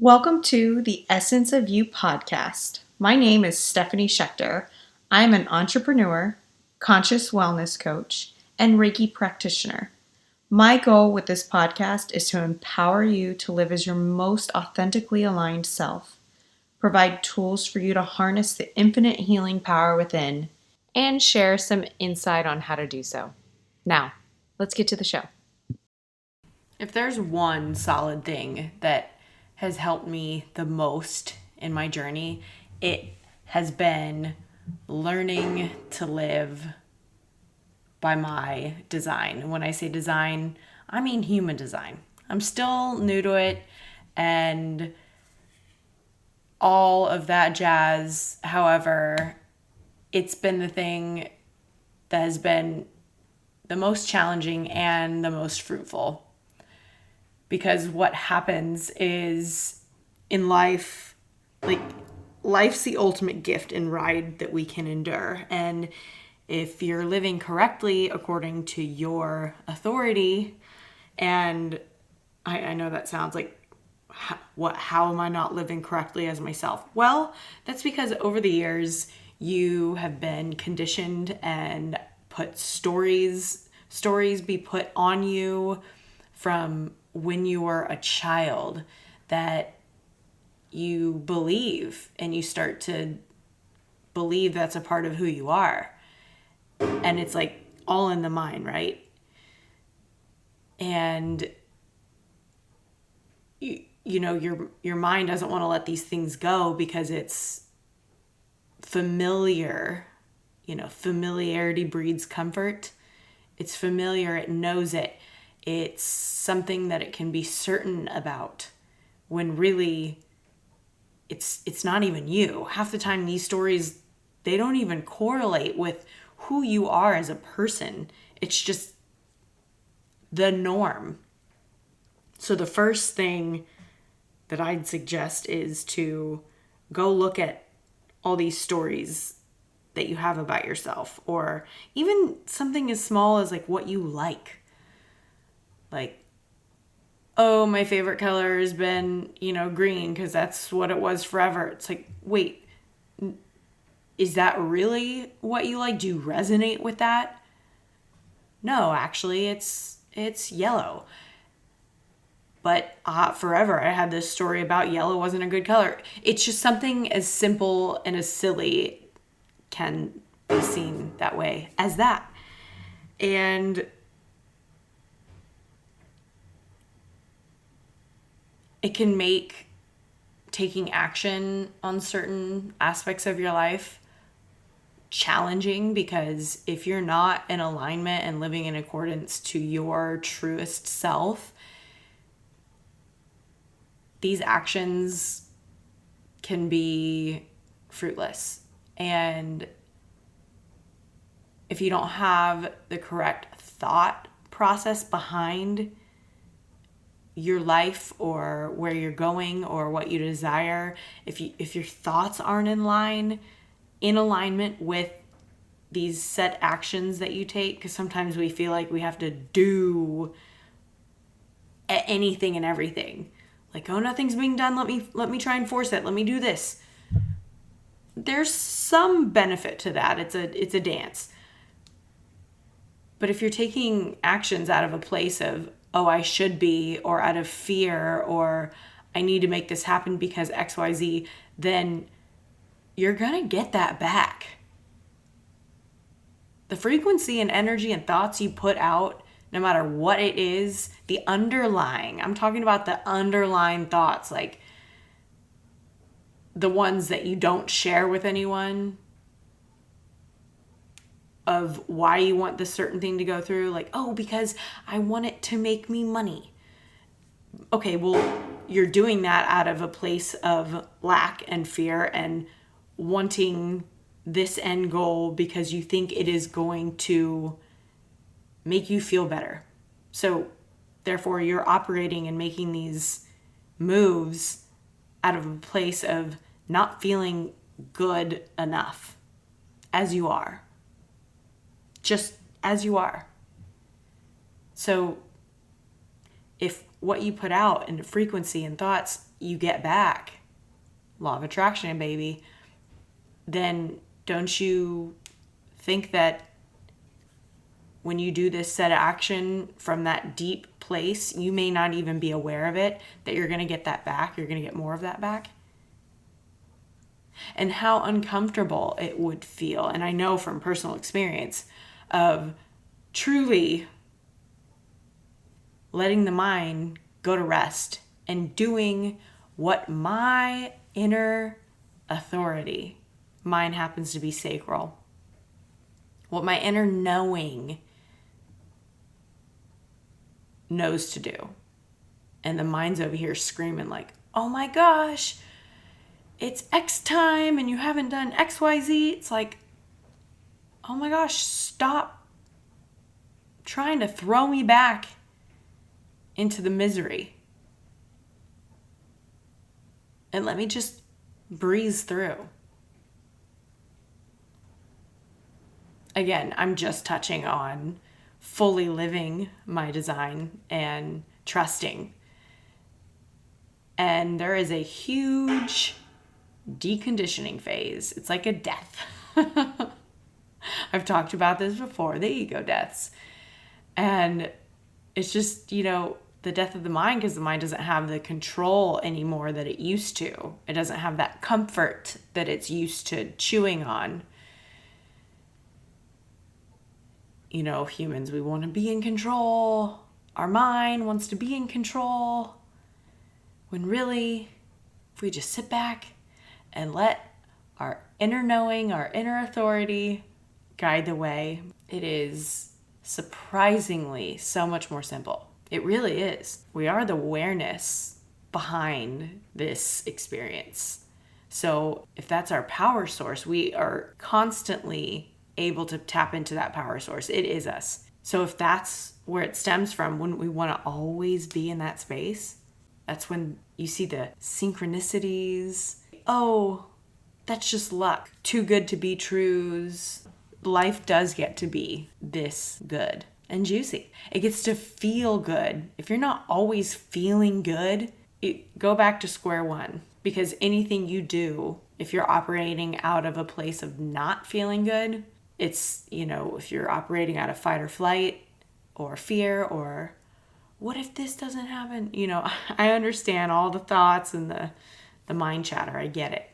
Welcome to the Essence of You podcast. My name is Stephanie Schechter. I'm an entrepreneur, conscious wellness coach, and Reiki practitioner. My goal with this podcast is to empower you to live as your most authentically aligned self, provide tools for you to harness the infinite healing power within, and share some insight on how to do so. Now, let's get to the show. If there's one solid thing that has helped me the most in my journey, it has been learning to live by my design. When I say design, I mean human design. I'm still new to it and all of that jazz. However, it's been the thing that has been the most challenging and the most fruitful. Because what happens is in life, life's the ultimate gift and ride that we can endure. And if you're living correctly according to your authority, and I know that sounds like, how am I not living correctly as myself? Well, that's because over the years, you have been conditioned and put stories be put on you from when you were a child that you believe, and you start to believe that's a part of who you are. And it's like all in the mind, right? And you know, your mind doesn't want to let these things go because it's familiar. You know, familiarity breeds comfort. It's familiar, it knows it. It's something that it can be certain about, when really it's not even you. Half the time these stories, they don't even correlate with who you are as a person. It's just the norm. So the first thing that I'd suggest is to go look at all these stories that you have about yourself, or even something as small as like what you like. Like, oh, my favorite color has been, green because that's what it was forever. It's like, wait, is that really what you like? Do you resonate with that? No, actually, it's yellow. But forever I had this story about yellow wasn't a good color. It's just something as simple and as silly can be seen that way as that. And it can make taking action on certain aspects of your life challenging, because if you're not in alignment and living in accordance to your truest self, these actions can be fruitless. And if you don't have the correct thought process behind your life or where you're going or what you desire, if your thoughts aren't in alignment with these set actions that you take, because sometimes we feel like we have to do anything and everything. Like, oh, nothing's being done. Let me try and force it. Let me do this. There's some benefit to that. It's a dance. But if you're taking actions out of a place of, oh, I should be, or out of fear, or I need to make this happen because XYZ, then you're going to get that back. The frequency and energy and thoughts you put out, no matter what it is, I'm talking about the underlying thoughts, like the ones that you don't share with anyone, of why you want this certain thing to go through. Like, oh, because I want it to make me money. Okay, well, you're doing that out of a place of lack and fear and wanting this end goal because you think it is going to make you feel better. So therefore you're operating and making these moves out of a place of not feeling good enough as you are. Just as you are. So if what you put out into frequency and thoughts, you get back. Law of attraction, baby. Then don't you think that when you do this set of action from that deep place, you may not even be aware of it, that you're going to get that back, you're going to get more of that back? And how uncomfortable it would feel, and I know from personal experience, of truly letting the mind go to rest and doing what my inner authority, mine happens to be sacral, what my inner knowing knows to do. And the mind's over here screaming like, oh my gosh, it's X time and you haven't done XYZ. It's like, oh my gosh, stop trying to throw me back into the misery. And let me just breeze through. Again, I'm just touching on fully living my design and trusting. And there is a huge deconditioning phase. It's like a death. I've talked about this before, the ego deaths. And it's just, the death of the mind, because the mind doesn't have the control anymore that it used to. It doesn't have that comfort that it's used to chewing on. Humans, we want to be in control. Our mind wants to be in control. When really, if we just sit back and let our inner knowing, our inner authority guide the way, it is surprisingly so much more simple. It really is. We are the awareness behind this experience. So if that's our power source, we are constantly able to tap into that power source. It is us. So if that's where it stems from, wouldn't we want to always be in that space? That's when you see the synchronicities. Oh, that's just luck. Too good to be trues. Life does get to be this good and juicy. It gets to feel good. If you're not always feeling good, go back to square one. Because anything you do, if you're operating out of a place of not feeling good, it's, if you're operating out of fight or flight or fear or what if this doesn't happen? I understand all the thoughts and the mind chatter. I get it.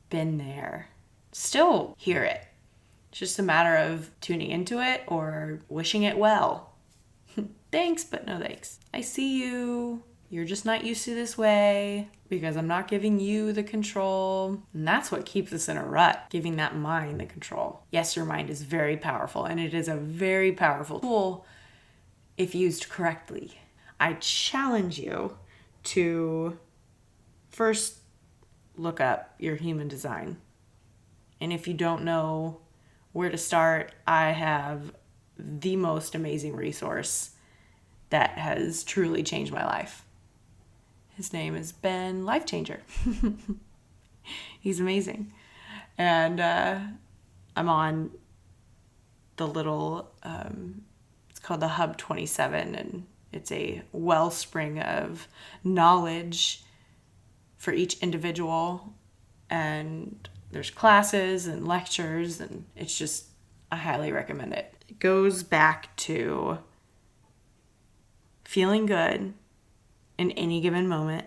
Been there. Still hear it. It's just a matter of tuning into it or wishing it well. Thanks, but no thanks. I see you. You're just not used to this way because I'm not giving you the control. And that's what keeps us in a rut, giving that mind the control. Yes, your mind is very powerful, and it is a very powerful tool if used correctly. I challenge you to first look up your human design. And if you don't know where to start, I have the most amazing resource that has truly changed my life. His name is Ben Life Changer. He's amazing. And I'm on the little, it's called the Hub 27, and it's a wellspring of knowledge for each individual. And there's classes and lectures, and it's just, I highly recommend it. It goes back to feeling good in any given moment,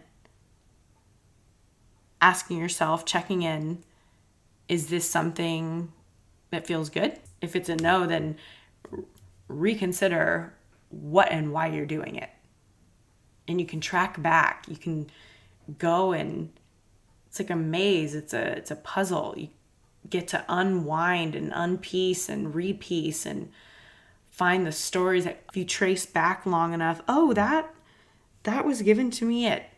asking yourself, checking in, is this something that feels good? If it's a no, then reconsider what and why you're doing it. And you can track back. You can go and it's like a maze. It's a puzzle. You get to unwind and unpiece and repiece and find the stories that if you trace back long enough, that was given to me at,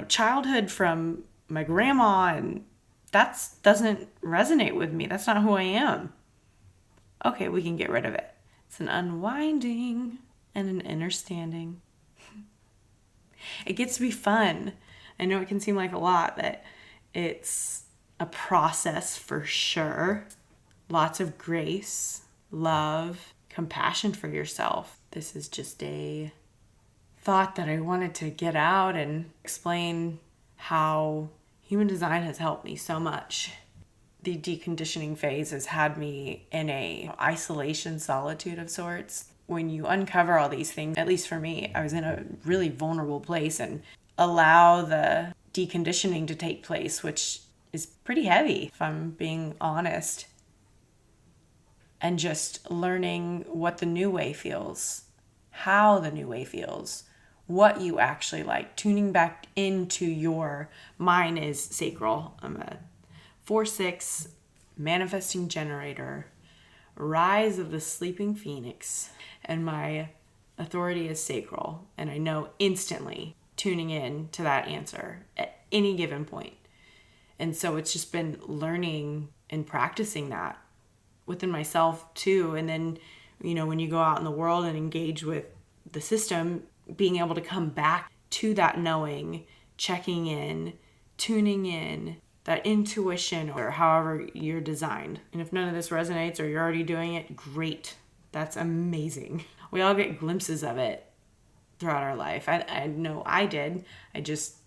childhood from my grandma, and that doesn't resonate with me. That's not who I am. Okay, we can get rid of it. It's an unwinding and an innerstanding. It gets to be fun. I know it can seem like a lot, but it's a process for sure. Lots of grace, love, compassion for yourself. This is just a thought that I wanted to get out and explain how human design has helped me so much. The deconditioning phase has had me in a isolation solitude of sorts. When you uncover all these things, at least for me, I was in a really vulnerable place, and allow the deconditioning to take place, which is pretty heavy, if I'm being honest. And just learning what the new way feels, how the new way feels, what you actually like, tuning back into mine is sacral. I'm a 4/6 manifesting generator, rise of the sleeping phoenix, and my authority is sacral. And I know instantly tuning in to that answer at any given point. And so it's just been learning and practicing that within myself too. And then, when you go out in the world and engage with the system, being able to come back to that knowing, checking in, tuning in, that intuition, or however you're designed. And if none of this resonates or you're already doing it, great. That's amazing. We all get glimpses of it throughout our life. I know I did. I just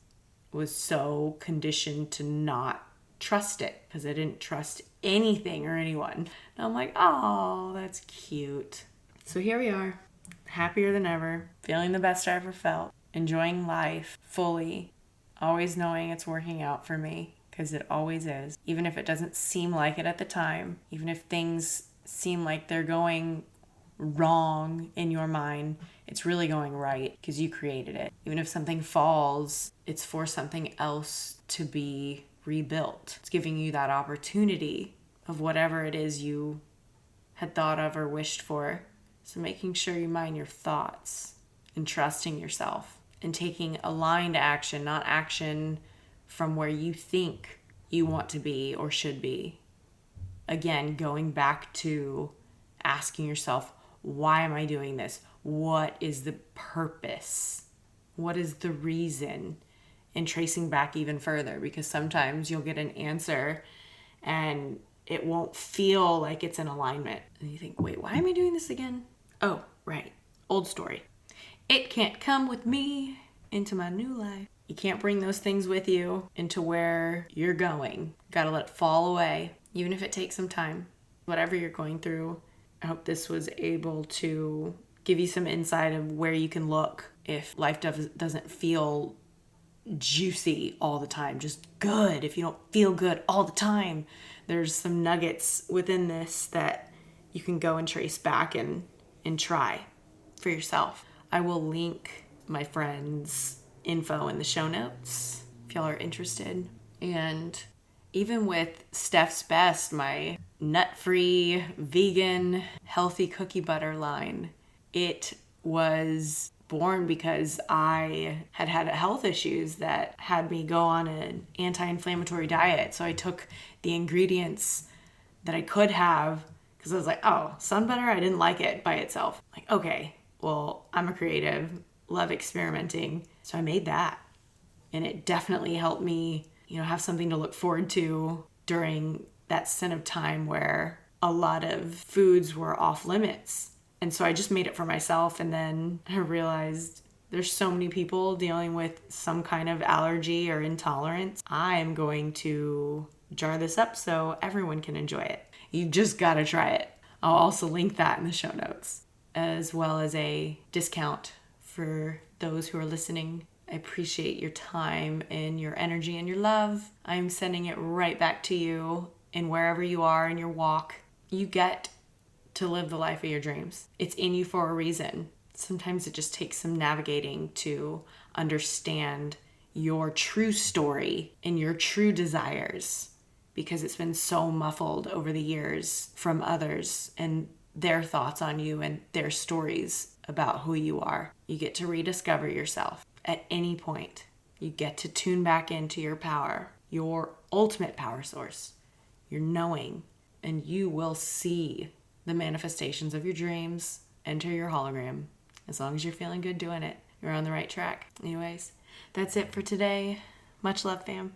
was so conditioned to not trust it because I didn't trust anything or anyone. And I'm like, oh, that's cute. So here we are, happier than ever, feeling the best I ever felt, enjoying life fully, always knowing it's working out for me, because it always is. Even if it doesn't seem like it at the time, even if things seem like they're going wrong in your mind, it's really going right because you created it. Even if something falls, it's for something else to be rebuilt. It's giving you that opportunity of whatever it is you had thought of or wished for. So making sure you mind your thoughts and trusting yourself and taking aligned action, not action from where you think you want to be or should be. Again, going back to asking yourself, why am I doing this? What is the purpose? What is the reason? And tracing back even further, because sometimes you'll get an answer and it won't feel like it's in alignment. And you think, wait, why am I doing this again? Oh, right. Old story. It can't come with me into my new life. You can't bring those things with you into where you're going. Gotta let it fall away, even if it takes some time. Whatever you're going through, I hope this was able to give you some insight of where you can look if life doesn't feel juicy all the time, just good. If you don't feel good all the time, there's some nuggets within this that you can go and trace back and try for yourself. I will link my friend's info in the show notes if y'all are interested. And even with Steph's Best, my nut-free, vegan, healthy cookie butter line, it was born because I had health issues that had me go on an anti-inflammatory diet. So I took the ingredients that I could have because I was like, oh, sun butter, I didn't like it by itself. Like, okay, well, I'm a creative, love experimenting. So I made that. And it definitely helped me, have something to look forward to during that stint of time where a lot of foods were off limits. And so I just made it for myself. And then I realized there's so many people dealing with some kind of allergy or intolerance. I'm going to jar this up so everyone can enjoy it. You just got to try it. I'll also link that in the show notes, as well as a discount for those who are listening. I appreciate your time and your energy and your love. I'm sending it right back to you in wherever you are in your walk. You get to live the life of your dreams. It's in you for a reason. Sometimes it just takes some navigating to understand your true story and your true desires, because it's been so muffled over the years from others and their thoughts on you and their stories about who you are. You get to rediscover yourself at any point. You get to tune back into your power, your ultimate power source, your knowing, and you will see the manifestations of your dreams enter your hologram. As long as you're feeling good doing it, you're on the right track. Anyways, that's it for today. Much love, fam.